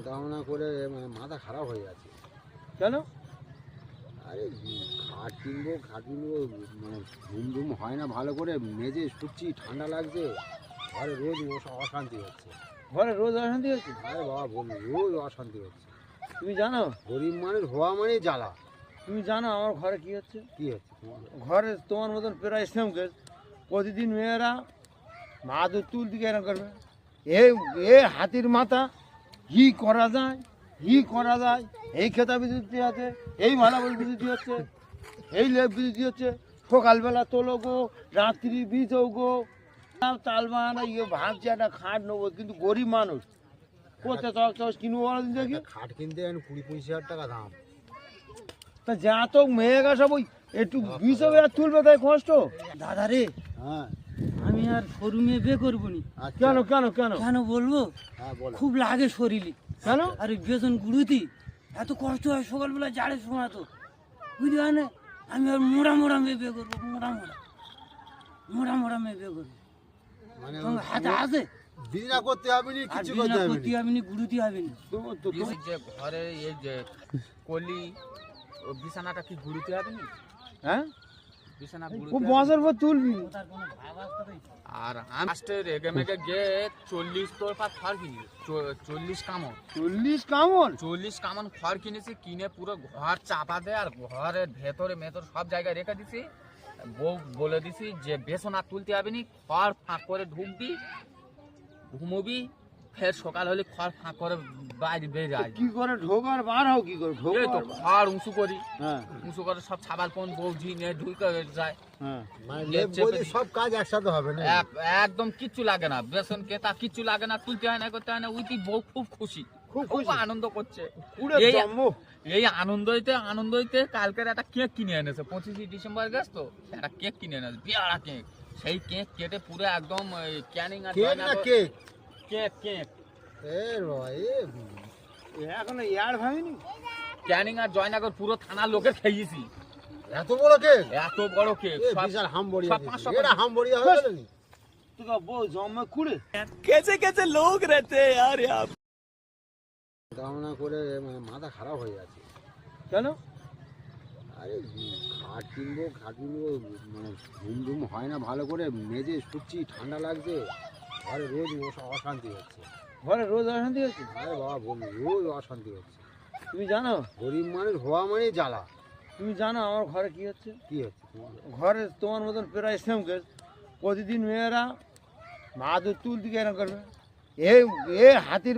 ধারণা করে মাথা খারাপ হয়ে যাচ্ছে। কেন? আরে খাট কিনবো ঘুম ঘুম হয় না ভালো করে, মেঝে শুচ্ছি, ঠান্ডা লাগছে, ঘরে রোজ অশান্তি হচ্ছে। ঘরে রোজ অশান্তি হচ্ছে? আরে বাবা বলুন, রোজ অশান্তি হচ্ছে। তুমি জানো? গরিব মানুষ হওয়া মানে জ্বালা। তুমি জানো আমার ঘরে কি হচ্ছে? কি হচ্ছে তোমার ঘরে তোমার মতন প্রায় সেম কেস। প্রতিদিন মেয়েরা মা দুধ তুলতে কেন করবে? এ হাতির মাথা, কি করা যায়, কি করা যায়, এই খেতা বিদ্যুৎ আছে, এই মালা বিদ্যুৎ হচ্ছে, এই লেপ বিদ্যুৎ হচ্ছে, সকালবেলা তোলো গো, রাত্রি বীজও গো, তাল বাহানা ইয়ে ভাবছে একটা খাট নেবো, কিন্তু গরিব মানুষ কোথায় চস কিনবো বলো দিন দেখি। খাট কিনতে 20-25 হাজার টাকা দাম। তা যা তো মেয়ে গা সব ওই একটু বিষ হবে আর তুলবে, তাই কষ্ট। দাদা রে, হ্যাঁ আমি আর সরু মেয়ে বিয়ে করবো নি। আচ্ছা। কেন কেন কেন? কেন বলবো? হ্যাঁ বলো। খুব লাগে শরীরে। কেন? আর ওই বেতন গুড়ুতি এত কষ্ট হয়, সকালবেলা জাড়ের সময় তো বুঝতে হয় না। আমি আর মোড়া মোড়া মেয়ে বিয়ে করবো, মোড়া মেয়ে বিয়ে করবো। মানে তোমার হাতে আছে বিজনা করতে হবে না, আর কিছু বিনা করতে হবে করতে না। হবে না, গুড়ুতি হবে না। যে ঘরে এই যে কলি ও বিছানাটা কি ঘুরতে হবে না? হ্যাঁ, বিছানা খুব ঘুরতে বছর পর তুলবি। তার কোনো ভাব আসতে পারি? আর আমি লাস্টে রেগে মেগে গিয়ে 40 তোর পা খড় কিনি, 40 কামন 40 কামন? 40 কামন খড় কিনেছি, কিনে পুরো ঘর চাপা দেয় আর ঘরের ভেতরে সব জায়গায় রেখে দিছি। বউ বলে দিছি যে বেসনা তুলতে হবে নি, খড় ফাঁক করে ঢুকবি, ঘুমবি, ফের সকাল হলে খড় ফাঁক করে বাইরে বেরিয়ে আসবি। কি করে ঢোকার বার হও, কি করে এই তো ঢোকার? খড় উঁচু করি, হ্যাঁ উঁচু করে সব ছাবাল কোন বৌজি নিয়ে ঢুকে যায়। হ্যাঁ। মানে লেপ লেপ চেপে বলে দিই। সব কাজ একসাথে হবে না। একদম কিচ্ছু লাগে না, বেসন কেতা কিচ্ছু লাগে না, তুলতে হয় না, করতে হয় না। উইটি বউ খুব খুশি, খুব খুব খুশি? আনন্দ করছে। পুরো এই- জম্মু। এই আনন্দ হইতে কালকের একটা কেক কিনে এনেছে, 25 ডিসেম্বর গেছে তো, একটা কেক কিনে এনেছে, বিয়ারা কেক। সেই কেক কেটে পুরো একদম ক্যানিং আর কেক না কেক? কেক কেক এ বাবা, এখনো ইয়ার ভাঙিনি? ক্যানিং আর জয়নগর পুরো থানার লোকের খেয়েছি। এত বড় কেক? এত বড় কেক, এ সব বিশাল হামবড়িয়া সব দিয়েছে। 500 এটা হামবড়িয়া হয়ে গেল নি? তোকে বউ জম্মে কুড়ে। ধারণা করে মাথা খারাপ হয়ে যাচ্ছে। কেন? আরে খাট কিনবো ঘুম ঘুম হয় না ভালো করে, মেঝে শুচ্ছি, ঠান্ডা লাগছে, ঘরে রোজ অশান্তি হচ্ছে। ঘরে রোজ অশান্তি হচ্ছে? আরে বাবা বলুন, রোজ অশান্তি হচ্ছে। তুমি জানো? গরিব মানুষ হওয়া মানে জ্বালা। তুমি জানো আমার ঘরে কি হচ্ছে? কি হচ্ছে তোমার ঘরে তোমার মতন প্রায় সেম কেস। প্রতিদিন মেয়েরা মা দুধ তুলতে কেন করবে? এ হাতির